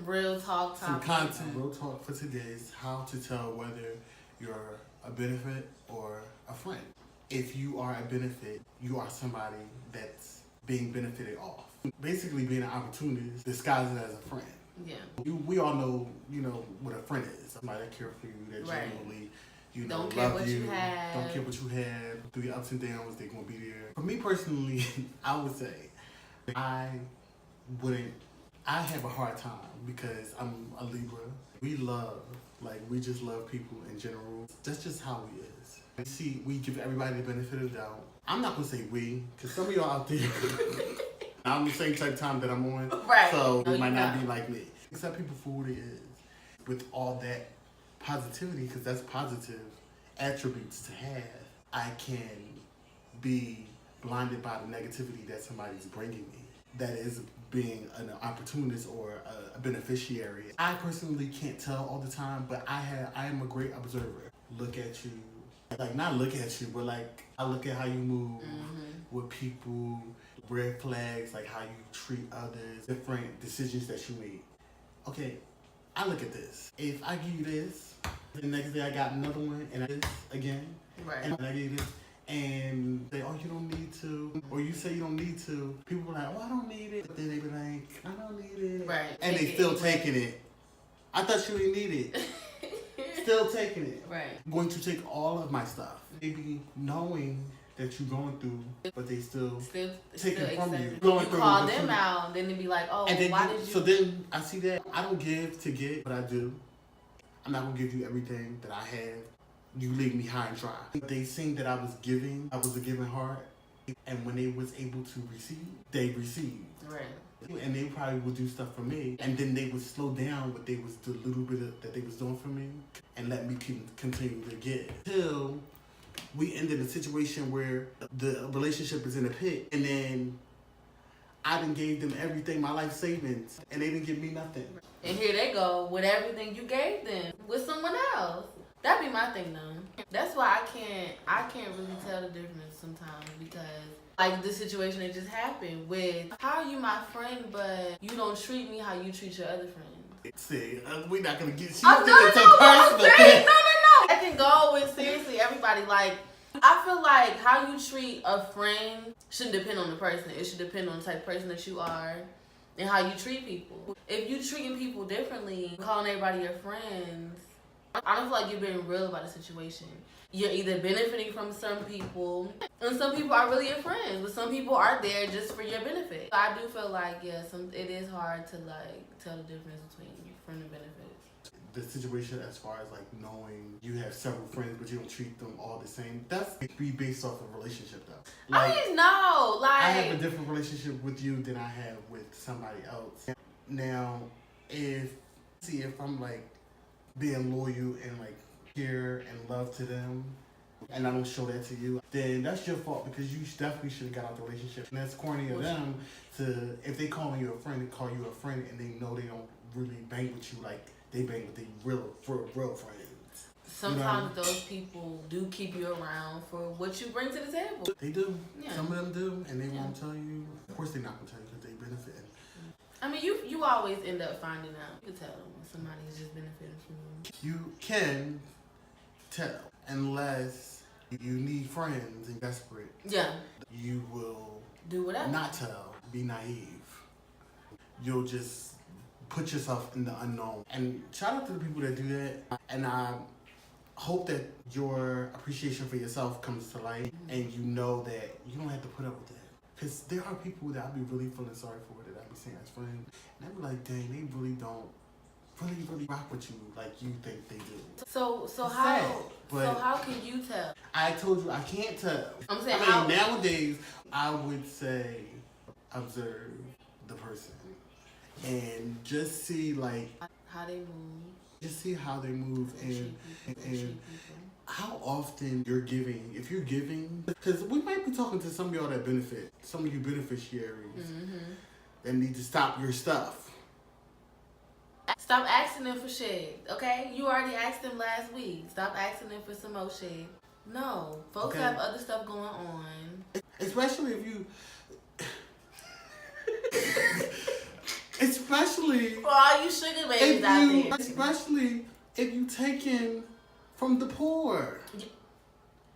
real talk Some content, real talk for today is how to tell whether you're a benefit or a friend. If you are a benefit, you are somebody that's being benefited off. Basically being an opportunist disguised as a friend. Yeah. We all know, what a friend is. Somebody that care for you, that genuinely, don't care love what you, you have. don't care what you have. Through your ups and downs, they're going to be there. For me personally, I would say I have a hard time because I'm a Libra. We just love people in general. That's just how we is. See, we give everybody the benefit of the doubt. I'm not going to say we, because some of y'all out there, I'm the same type of time that I'm on. Right. So it might not be like me. Accept people for what it is. With all that positivity, because that's positive attributes to have, I can be blinded by the negativity that somebody's bringing me. That is being an opportunist or a beneficiary. I personally can't tell all the time, but I am a great observer. Look at you. Not look at you, but I look at how you move with people, red flags, how you treat others, different decisions that you make. Okay, I look at this. If I give you this, the next day I got another one, and this again, and I give you this, and say, oh, you don't need to, or you say you don't need to, people are like, oh, I don't need it, but then they be like, I don't need it, and they still taking it. I thought you didn't need it. Still taking it. Right. I'm going to take all of my stuff. Maybe knowing that you're going through, but they still take it from you. You call them out, then they be like, oh, why did you? So then I see that I don't give to get, but I do. I'm not going to give you everything that I have. You leave me high and dry. They seen that I was a giving heart. And when they was able to receive, they received. Right. And they probably would do stuff for me, and then they would slow down what they was the little bit that they was doing for me, and let me continue to get till we ended a situation where the relationship is in a pit, and then I done gave them everything, my life savings, and they didn't give me nothing. And here they go with everything you gave them with someone else. That'd be my thing though. That's why I can't really tell the difference sometimes, because the situation that just happened with, how are you my friend, but you don't treat me how you treat your other friends? See, we're not gonna get. No. I can go with seriously everybody. I feel like how you treat a friend shouldn't depend on the person. It should depend on the type of person that you are and how you treat people. If you treating people differently, calling everybody your friends, I don't feel like you're being real about the situation. You're either benefiting from some people, and some people are really your friends, but some people are there just for your benefit. I do feel like, it is hard to tell the difference between friend and benefits. The situation as far as knowing you have several friends, but you don't treat them all the same, that's be based off of relationship though. I didn't know. I have a different relationship with you than I have with somebody else. Now, if I'm being loyal and care and love to them, and I don't show that to you, then that's your fault, because you definitely should have got out the relationship. And that's corny of them to, if they calling you a friend, call you a friend, and they know they don't really bang with you like they bang with their real friends. Sometimes those people do keep you around for what you bring to the table. They do. Yeah. Some of them do, and they won't tell you. Of course, they're not gonna tell you because they benefit. I mean, you always end up finding out. You can tell when somebody's just benefiting from you. You can tell, unless you need friends and desperate. Yeah. You will do whatever. Not tell. Be naive. You'll just put yourself in the unknown. And shout out to the people that do that. And I hope that your appreciation for yourself comes to light, and you know that you don't have to put up with that. Because there are people that I'll be really feeling sorry for, that I'll be seeing as friends, and I'll be like, dang, they really don't really rock with you like you think they do. So how can you tell? I told you I can't tell. I'm saying, nowadays I would say observe the person and just see how they move. Just see how they move and how often you're giving. If you're giving, because we might be talking to some of y'all that benefit, some of you beneficiaries that need to stop your stuff. Stop asking them for shit, okay? You already asked them last week. Stop asking them for some more shit. No, folks have other stuff going on. Especially if you... Especially for all you sugar babies out there. Especially if you taken from the poor. You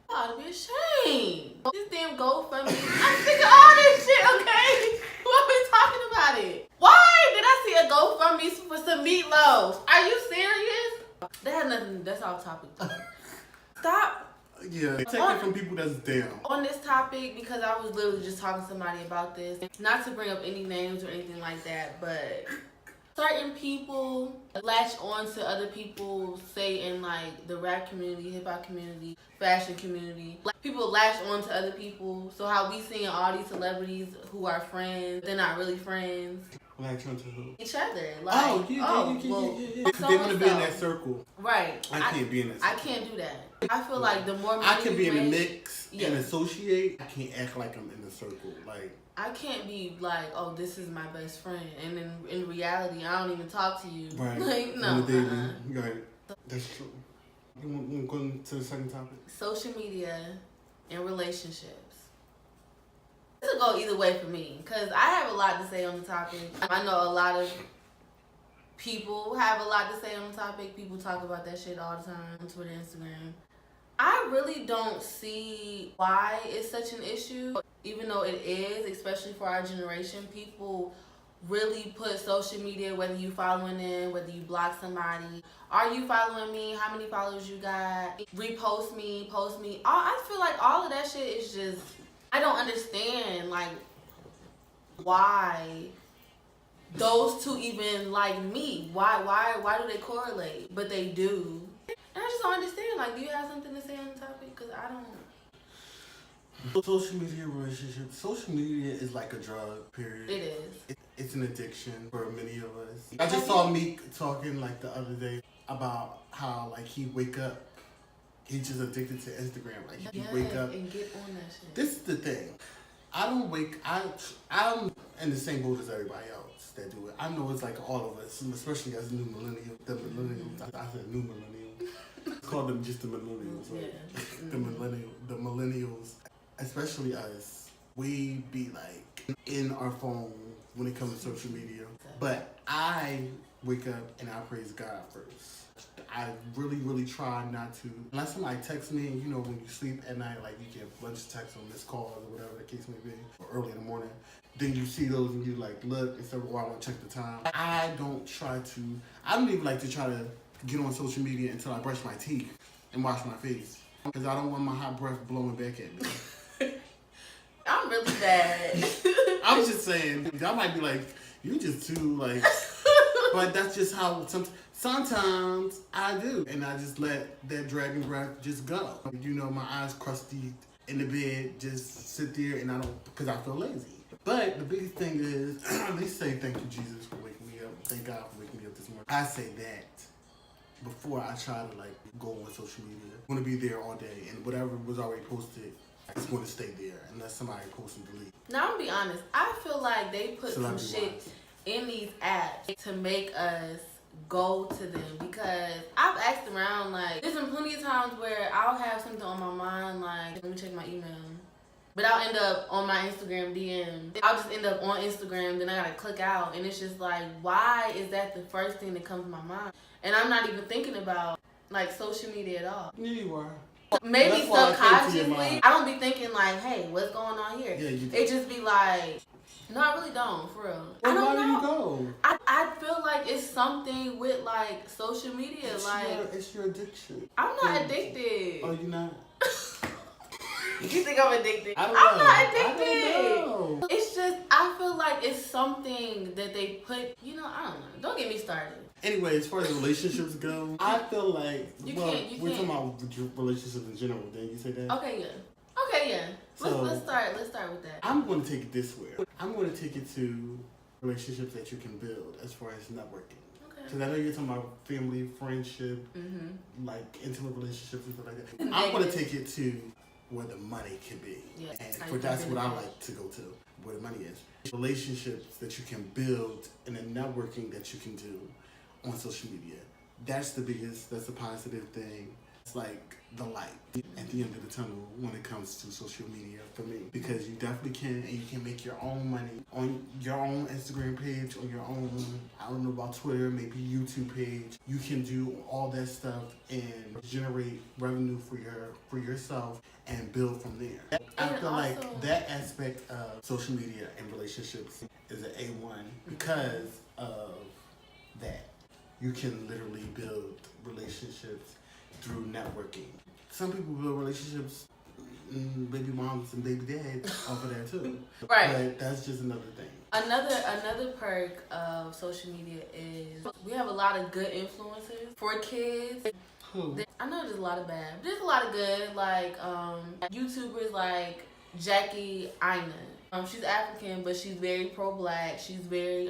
ought to be ashamed. This damn GoFundMe. I'm sick of all this shit, okay? Why are we talking about it? Why did I see a GoFundMe for some meatloaf? Are you serious? That had nothing. That's off topic. Stop. Yeah, taking from people that's down. On this topic, because I was literally just talking to somebody about this, not to bring up any names or anything like that, but certain people latch on to other people, say in like the rap community, hip hop community, fashion community. People latch on to other people. So how we seeing all these celebrities who are friends, they're not really friends. Latch on to who? Each other. Like, yeah. They want to be in that circle. Right. I can't be in that circle. I can't do that. I feel like the more I can be in the mix yeah. and associate. I can't act like I'm in the circle. Like I can't be like, oh, this is my best friend, and then in reality, I don't even talk to you. Right. Like, no. Right. That's true. You want to go into the second topic? Social media and relationships. This will go either way for me, because I have a lot to say on the topic. I know a lot of people have a lot to say on the topic. People talk about that shit all the time on Twitter, Instagram. I really don't see why it's such an issue, even though it is, especially for our generation. People really put social media, whether you following them, whether you block somebody. Are you following me? How many followers you got? Repost me, post me. I feel like all of that shit is just, I don't understand, like, why those two even like me. Why do they correlate? But they do. And I just don't understand. Like, do you have something to say on the topic? Because I don't. Social media relationships. Social media is like a drug, period. It is. It's an addiction for many of us. I just saw Meek talking like the other day about how like he wake up, he's just addicted to Instagram. Like he wake up and get on that shit. This is the thing. I'm in the same boat as everybody else that do it. I know it's like all of us, especially as new millennials. The millennials. I said new millennials. Call them just the millennials, right? Yeah. The millennials, especially us, we be like in our phone when it comes to social media. But I wake up and I praise God first. I really, really try not to. Unless somebody texts me, you know, when you sleep at night, like you get a bunch of texts on missed calls or whatever the case may be, or early in the morning. Then you see those and you like look and say, oh, I want to check the time. I don't even like to try to get on social media until I brush my teeth and wash my face. Because I don't want my hot breath blowing back at me. I'm really bad. I was just saying, y'all might be like, you just too like, but that's just how sometimes I do. And I just let that dragon breath just go. You know, my eyes crusty in the bed, just sit there and I don't, because I feel lazy. But the biggest thing is, at least say thank you, Jesus, for waking me up. Thank God for waking me up this morning. I say that before I try to like go on social media. I'm going to be there all day and whatever was already posted, it's going to stay there unless somebody posts and delete. Now, I'm going to be honest. I feel like they put some shit in these apps to make us go to them, because I've asked around, like, there's been plenty of times where I'll have something on my mind, like, let me check my email. But I'll end up on my Instagram DM. I'll just end up on Instagram, then I gotta click out. And it's just like, why is that the first thing that comes to my mind? And I'm not even thinking about, like, social media at all. Yeah, you are. Maybe subconsciously, I don't be thinking like, hey, what's going on here? Yeah, you do. It just be like, no, I really don't, for real. Well, I don't why know. do you go? I feel like it's something with like social media. It's your addiction. I'm not addicted. Oh, you're not? You think I'm addicted? I'm not addicted. I don't know. It's just, I feel like it's something that they put, you know, I don't know. Don't get me started. Anyway, as far as relationships go, I feel like, we're talking about relationships in general. Didn't you say that? Okay, yeah. Let's start with that. I'm going to take it this way. I'm going to take it to relationships that you can build as far as networking. Because I know you're talking about family, friendship, like intimate relationships and stuff like that. I'm going to take it to where the money can be. Yeah, and that's what I like to go to, where the money is. Relationships that you can build and the networking that you can do on social media. That's the biggest, that's the positive thing. It's like the light. at the end of the tunnel when it comes to social media for me, because you definitely can, and you can make your own money on your own Instagram page, or your own, I don't know about Twitter, maybe YouTube page. You can do all that stuff and generate revenue for yourself and build from there. I feel like that aspect of social media and relationships is an A1 because of that. You can literally build relationships through networking. Some people build relationships, baby moms and baby dads off of that too. Right. But that's just another thing. Another perk of social media is we have a lot of good influencers for kids. Who? I know there's a lot of bad, but there's a lot of good, like YouTubers like Jackie Ina. She's African, but she's very pro-black. She's very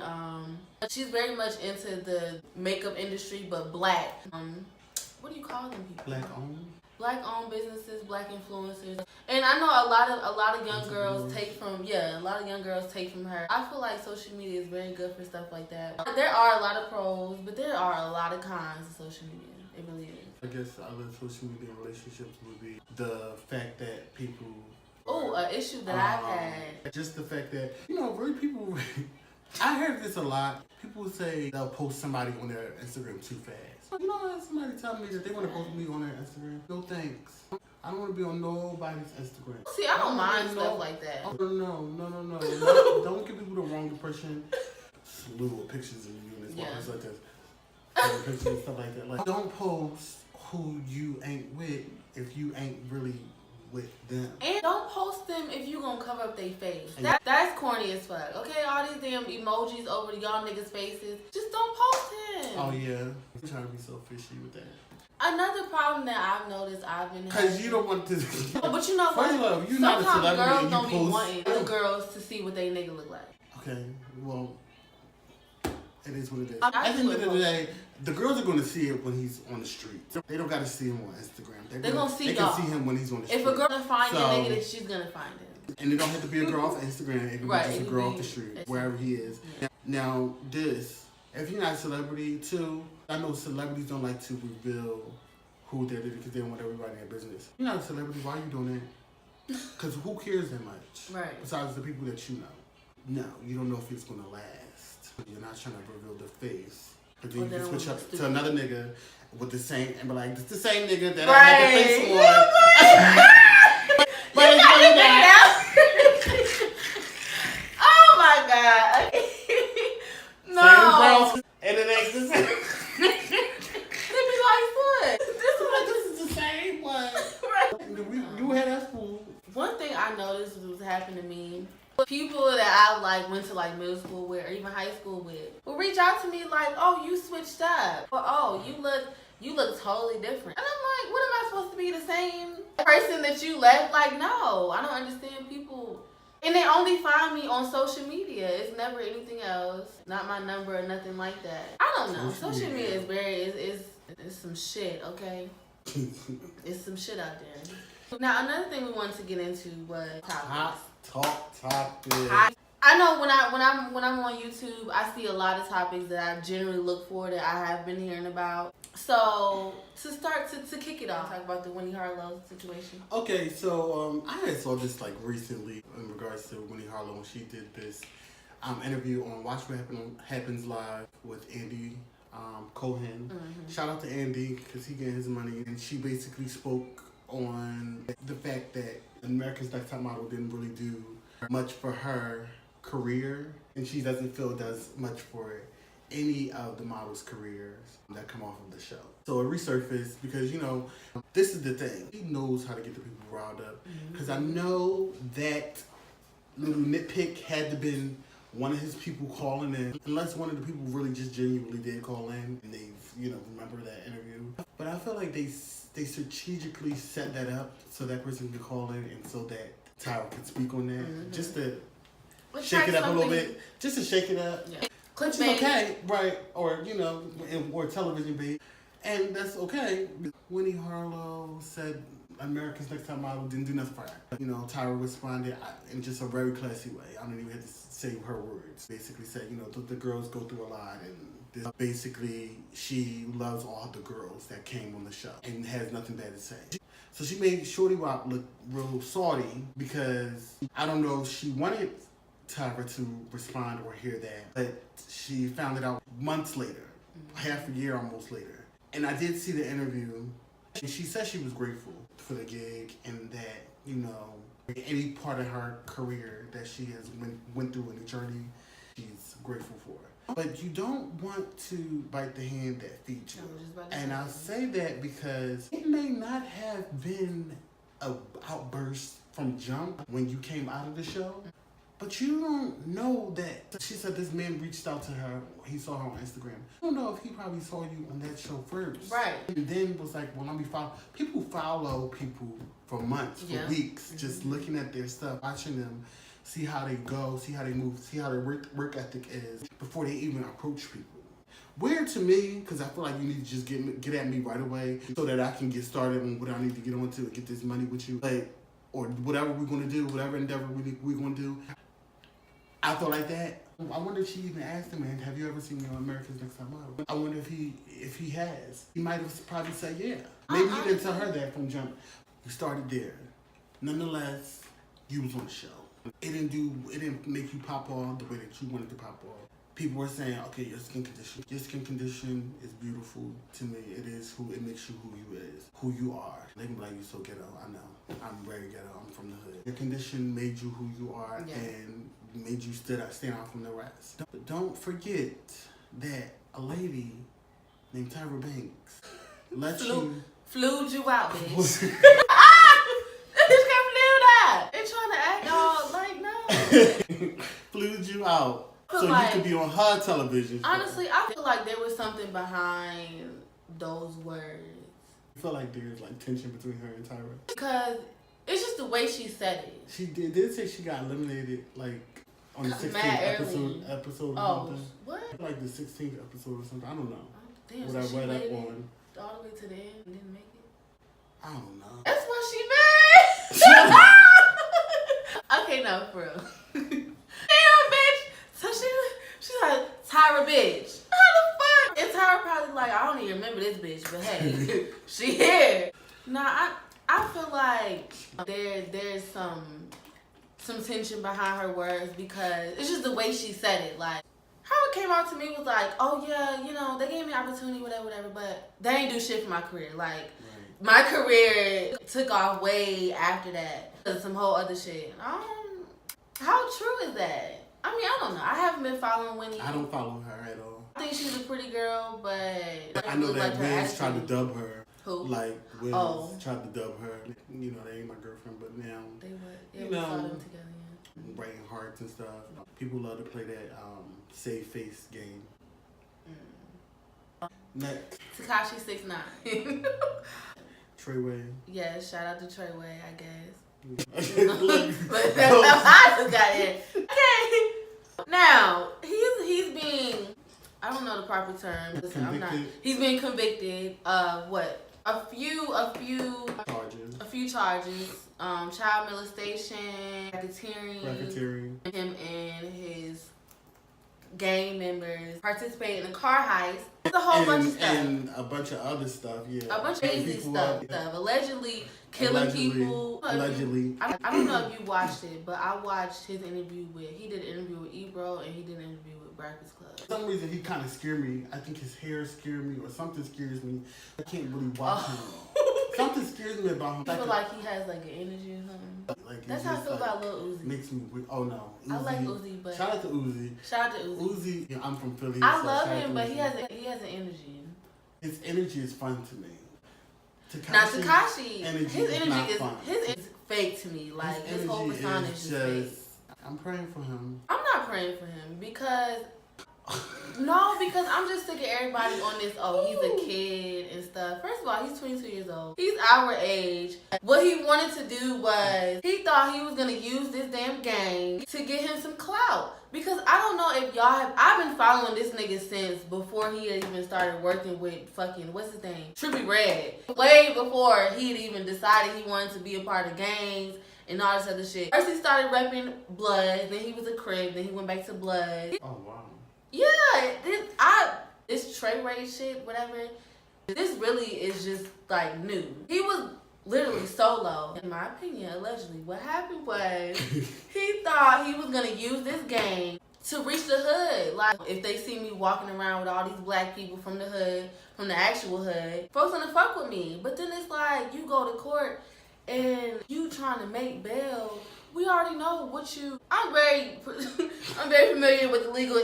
much into the makeup industry, but black. What do you call them people? Black owned? Black owned businesses, black influencers. And I know a lot of young girls take from her. I feel like social media is very good for stuff like that. There are a lot of pros, but there are a lot of cons of social media. It really is. I guess other social media relationships would be the fact that people... Oh, an issue that I've had. Just the fact that, really people... I heard this a lot. People say they'll post somebody on their Instagram too fast. Somebody tell me that they want to post me on their Instagram. No thanks. I don't want to be on nobody's Instagram. See, I don't mind stuff like that. Oh, no. Don't give people the wrong impression. Slew of pictures of you and this like this. Pictures and stuff like that. Like, don't post who you ain't with if you ain't really with them. And don't post them if you gonna cover up their face. That's corny as fuck. Okay, all these damn emojis over y'all niggas' faces. Just don't post them. Oh yeah, I'm trying to be so fishy with that. Another problem that I've noticed I've been having. Because you don't want to. But you know what? First of all, you're not a celebrity. Sometimes girls and don't you be post... wanting other girls to see what they nigga look like. Okay, well, it is what it is. At the end of the day, the girls are going to see it when he's on the street. They don't got to see him on Instagram. They're gonna see They can see him when he's on the street. If a girl can find your nigga, then she's going to find him. And it don't have to be a girl off Instagram. It can be just a girl off the street, wherever he is. Yeah. Now, if you're not a celebrity, too, I know celebrities don't like to reveal who they're doing because they don't want everybody in their business. You're not a celebrity. Why are you doing that? Because who cares that much? Right. Besides the people that you know. No, you don't know if it's going to last. You're not trying to reveal the face. But then you can switch up to another nigga with the same, and be like, it's the same nigga that I had the face on. But it's really not. Oh my God. No. Same girls, and it ain't the same. They be like, what? This is the same one. Right. You had that fool. One thing I noticed was happening to me. People that I went to middle school with or even high school with will reach out to me like, oh, you switched up. Or, oh, you look totally different. And I'm like, what am I supposed to be, the same person that you left? Like, no, I don't understand people. And they only find me on social media. It's never anything else. Not my number or nothing like that. I don't know. Social media is it's some shit, okay? It's some shit out there. Now, another thing we wanted to get into was topics. Topic. I know when I'm on YouTube, I see a lot of topics that I generally look for that I have been hearing about. So to kick it off, talk about the Winnie Harlow situation. Okay, so I had saw this recently in regards to Winnie Harlow when she did this interview on Watch What Happens Live with Andy Cohen. Mm-hmm. Shout out to Andy because he getting his money, and she basically spoke on the fact that America's Next Top Model didn't really do much for her career, and she doesn't feel does much for any of the models' careers that come off of the show. So it resurfaced because, this is the thing. He knows how to get the people riled up. Because I know that little nitpick had to been one of his people calling in, unless one of the people really just genuinely did call in and they, remember that interview. But I feel like they strategically set that up so that person could call in and so that Tyra could speak on that. Just to shake it up a little bit. Just to shake it up. Yeah. Which is okay, right? Or, or television bait. And that's okay. Winnie Harlow said America's Next Top Model didn't do nothing for her. Tyra responded in just a very classy way. I don't even have to say her words. Basically said, the girls go through a lot, and basically she loves all the girls that came on the show and has nothing bad to say. So she made Shorty Wop look real salty because I don't know if she wanted Tyra to respond or hear that, but she found it out months later, half a year almost later. And I did see the interview, and she said she was grateful for the gig and that, you know, any part of her career that she has went through in the journey, she's grateful for. But you don't want to bite the hand that feeds you. And I say that because it may not have been an outburst from jump when you came out of the show, but you don't know that. She said this man reached out to her. He saw her on Instagram. I don't know if he probably saw you on that show first. Right. And then was like, well, let me follow. People follow people for months, for weeks, just looking at their stuff, watching them, see how they go, see how they move, see how their work ethic is before they even approach people. Weird to me, because I feel like you need to just get at me right away so that I can get started on what I need to get on to and get this money with you. Like, or whatever we're going to do, whatever endeavor we're going to do. I felt like that. I wonder if she even asked him, man, have you ever seen me on America's Next Top Model? I wonder if he has. He might have probably said yeah. Maybe he didn't tell her that from jump. You started there. Nonetheless, you was on the show. It didn't make you pop off the way that you wanted to pop off. People were saying, okay, your skin condition is beautiful to me. It makes you who you are. They can be like, you so ghetto. I know. I'm very ghetto. I'm from the hood. Your condition made you who you are and made you stand out from the rest. Don't forget that a lady named Tyra Banks flued you out, bitch. They trying to act all like, no. Flued you out so like, you could be on her television show. Honestly, I feel like there was something behind those words. I feel like there's like tension between her and Tyra. Because it's just the way she said it. She did say she got eliminated like on the 16th episode or something. What? Like the 16th episode or something. I don't know. Damn, what so I read she up made on. It all the way to the end and didn't make it? I don't know. That's why she mad. Okay, no, for real. Damn, bitch. So she's like, Tyra, bitch. How the fuck? And Tyra probably like, I don't even remember this bitch, but hey, she here. Nah, I feel like there's some tension behind her words because it's just the way she said it. Like, how it came out to me was like, oh yeah, you know, they gave me opportunity, whatever, but they ain't do shit for my career. Like, my career took off way after that. Some whole other shit. How true is that? I mean, I don't know. I haven't been following Winnie. I don't follow her at all. I think she's a pretty girl, but I know that Wiz tried to dub her. Who? Like Wiz tried to dub her. You know, they ain't my girlfriend, but now they would. Yeah, you we know, saw them together. writing hearts and stuff. People love to play that save face game. Next, Tekashi69. Treyway. Yeah, shout out to Treyway, I guess. Look, but that's how I just got in. Okay. Now, he's being, I don't know the proper term. Listen, I'm not. He's being convicted of what? A few charges. Child molestation, racketeering. Him and his gang members participated in a car heist. It's a whole bunch of stuff. And a bunch of other stuff, yeah. A bunch of crazy stuff. Allegedly killing people. Allegedly. I don't know if you watched it, but I watched his interview he did an interview with Ebro and he did an interview with Breakfast Club. For some reason, he kind of scared me. I think his hair scared me or something scares me. I can't really watch him. Something scares me about him. You feel like he has like an energy or something? Like, that's how I feel about Lil Uzi. Makes me weird. Oh no. Uzi. I like Uzi, but shout out to Uzi. Uzi. Yeah, I'm from Philly. I love him, but he has an energy. His energy is fun to me. Tekashi, his energy is fake to me. Like his whole persona is just fake. I'm praying for him. I'm not praying for him because I'm just sick of everybody on this, oh, he's a kid and stuff. First of all, he's 22 years old. He's our age. What he wanted to do was, he thought he was going to use this damn gang to get him some clout. Because I don't know if y'all have, I've been following this nigga since before he had even started working with fucking, what's his name? Trippie Redd. Way before he had even decided he wanted to be a part of gangs and all this other shit. First he started repping Blood, then he was a Crib, then he went back to Blood. Oh, wow. Yeah, this Treyway shit, whatever, this really is just like new. He was literally solo. In my opinion, allegedly, what happened was he thought he was gonna use this game to reach the hood. Like, if they see me walking around with all these black people from the hood, from the actual hood, folks gonna fuck with me. But then it's like, you go to court and you trying to make bail. We already know what you... I'm very familiar with the legal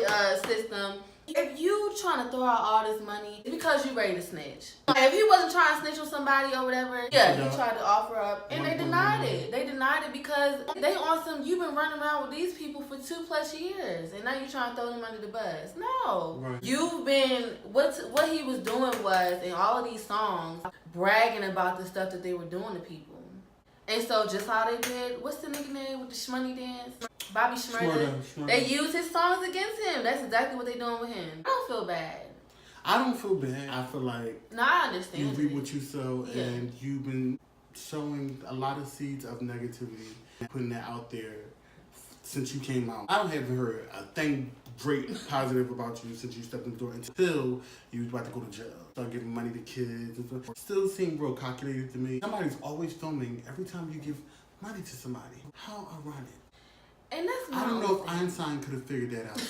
system. If you trying to throw out all this money, it's because you ready to snitch. Like, if he wasn't trying to snitch on somebody or whatever, yeah, he tried to offer up, and they denied it. They denied it because they on some, you've been running around with these people for 2+ years, and now you trying to throw them under the bus. No. Right. You've been, what he was doing was, in all of these songs, bragging about the stuff that they were doing to people. And so just how they did, what's the nigga name with the shmoney dance? Bobby Shmurda. They used his songs against him. That's exactly what they doing with him. I don't feel bad. I don't feel bad. I feel like I understand. You reap what you sow, and you've been sowing a lot of seeds of negativity and putting that out there since you came out. I haven't heard a thing great positive about you since you stepped in the door until you was about to go to jail. Start giving money to kids and stuff. Still seem real calculated to me. Somebody's always filming every time you give money to somebody. How ironic. And that's I don't know if Einstein could have figured that out.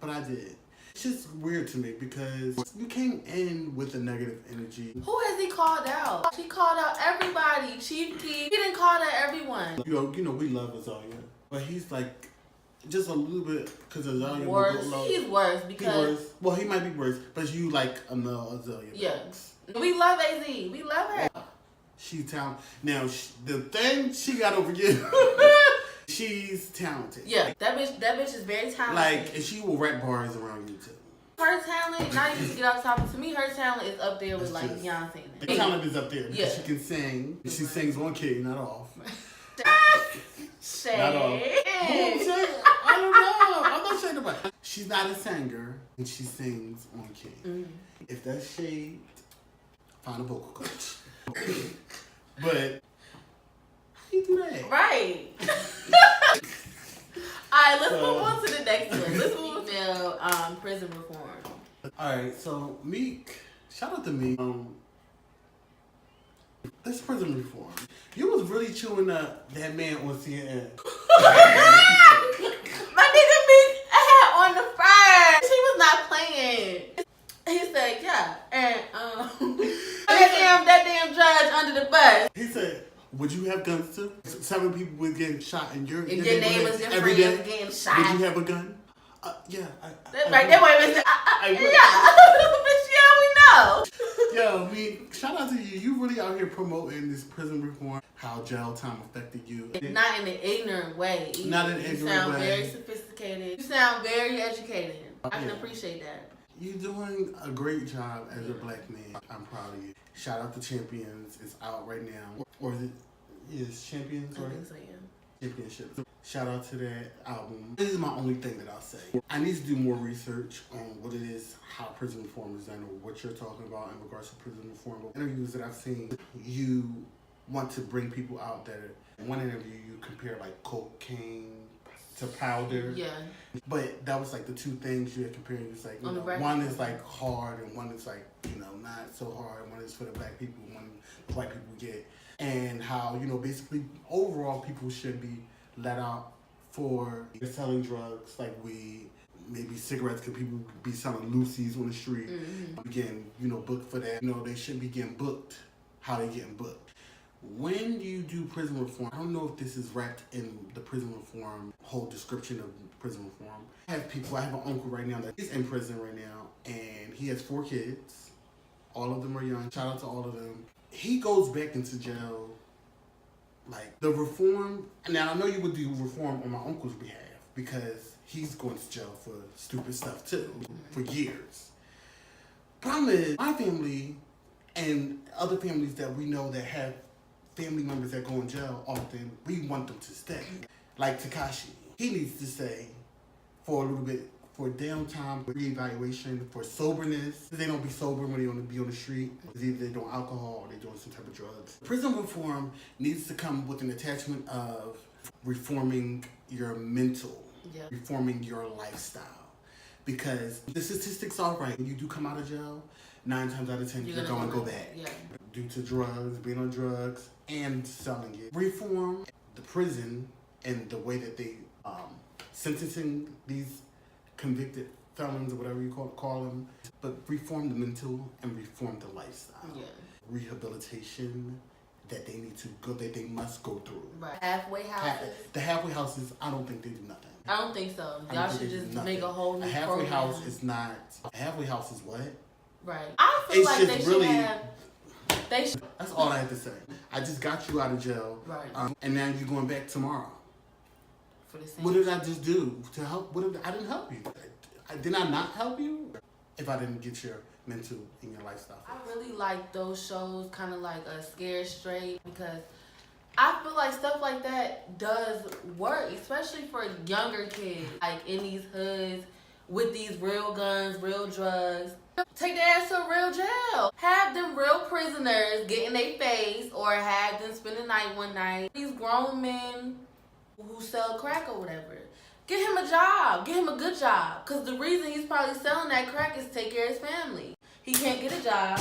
But I did. It's just weird to me because you came in with a negative energy. Who has he called out? He called out everybody. Chief Keef. He didn't call out everyone. You know, we love Azalea. But he's like, just a little bit, because Azalea worse. He's worse because... Well, he might be worse, but you like Azalea. Yes. We love AZ. We love her. She's talented. Now, the thing she got over you... She's talented. Yeah, that bitch is very talented. Like, and she will rap bars around you too. Her talent, not even to get off topic, to me, her talent is up there with like Beyonce. The talent is up there because she can sing. She sings on key, not off. Shade. Not off. I don't know. I'm not saying about it. She's not a singer, and she sings on key. Mm-hmm. If that's shade, find a vocal coach. But you do that. Right. Alright, let's move on to the next one. Let's move to prison reform. Alright, so Meek, shout out to Meek. This prison reform. You was really chewing up that man on CNN. My nigga Meek had on the fire. She was not playing. He said, yeah, and that damn judge under the bus. He said, would you have guns too? 7 people were getting shot in your neighbors and every friends day. Getting shot. Would you have a gun? Yeah. Right there, wait a minute. Yeah, we know. Yo, I mean, shout out to you. You really out here promoting this prison reform, how jail time affected you. Not in an ignorant way. Either. Not in an ignorant way. You sound very sophisticated. You sound very educated. I can appreciate that. You're doing a great job as a black man. I'm proud of you. Shout out to Champions. It's out right now. Or is it? Yes, Champions, right? I think so, yeah. Championship. Shout out to that album. This is my only thing that I'll say. I need to do more research on what it is, how prison reform is done, or what you're talking about in regards to prison reform. Interviews that I've seen, you want to bring people out that in one interview you compare like cocaine to powder. Yeah. But that was like the two things you had compared. It's like, you know, one is like hard and one is like, you know, not so hard. One is for the black people, one the white people get. And how, you know, basically overall people should be let out for selling drugs like weed, maybe cigarettes, because people be selling loosies on the street. Mm-hmm. Getting, you know, booked for that. You know, they should be getting booked how they getting booked. When you do prison reform, I don't know if this is wrapped in the prison reform whole description of prison reform. I have an uncle right now that is in prison right now, and he has 4 kids. All of them are young. Shout out to all of them. He goes back into jail, like, the reform, now I know you would do reform on my uncle's behalf, because he's going to jail for stupid stuff too, for years. Problem is, my family and other families that we know that have family members that go in jail often, we want them to stay. Like Tekashi, he needs to stay for a little bit, for downtime, for reevaluation, for soberness. They don't be sober when they want to be on the street. It's either they're doing alcohol or they're doing some type of drugs. Prison reform needs to come with an attachment of reforming your mental, reforming your lifestyle. Because the statistics are right. When you do come out of jail, 9 times out of 10, you're going to go back. Yeah. Due to drugs, being on drugs, and selling it. Reform the prison and the way that they sentencing these convicted felons or whatever you call them, but reform the mental and reform the lifestyle. Yeah. Rehabilitation that they need to go, that they must go through. Right. Halfway houses. The halfway houses, I don't think they do nothing. I don't think so. Y'all should just make a whole new program. A halfway program. house is not. A halfway house is what? Right. I feel It's like just they should really- have. That's all I have to say. I just got you out of jail, Right. And now you're going back tomorrow. For the same. What did I just do to help? I didn't help you. Did I not help you? If I didn't get your mental and your lifestyle. I really like those shows, kind of like a Scared Straight, because I feel like stuff like that does work, especially for younger kids, like in these hoods with these real guns, real drugs. Take their ass to a real jail. Have them real prisoners get in their face, or have them spend the night one night. These grown men who sell crack or whatever, get him a job. Get him a good job. Because the reason he's probably selling that crack is to take care of his family. He can't get a job.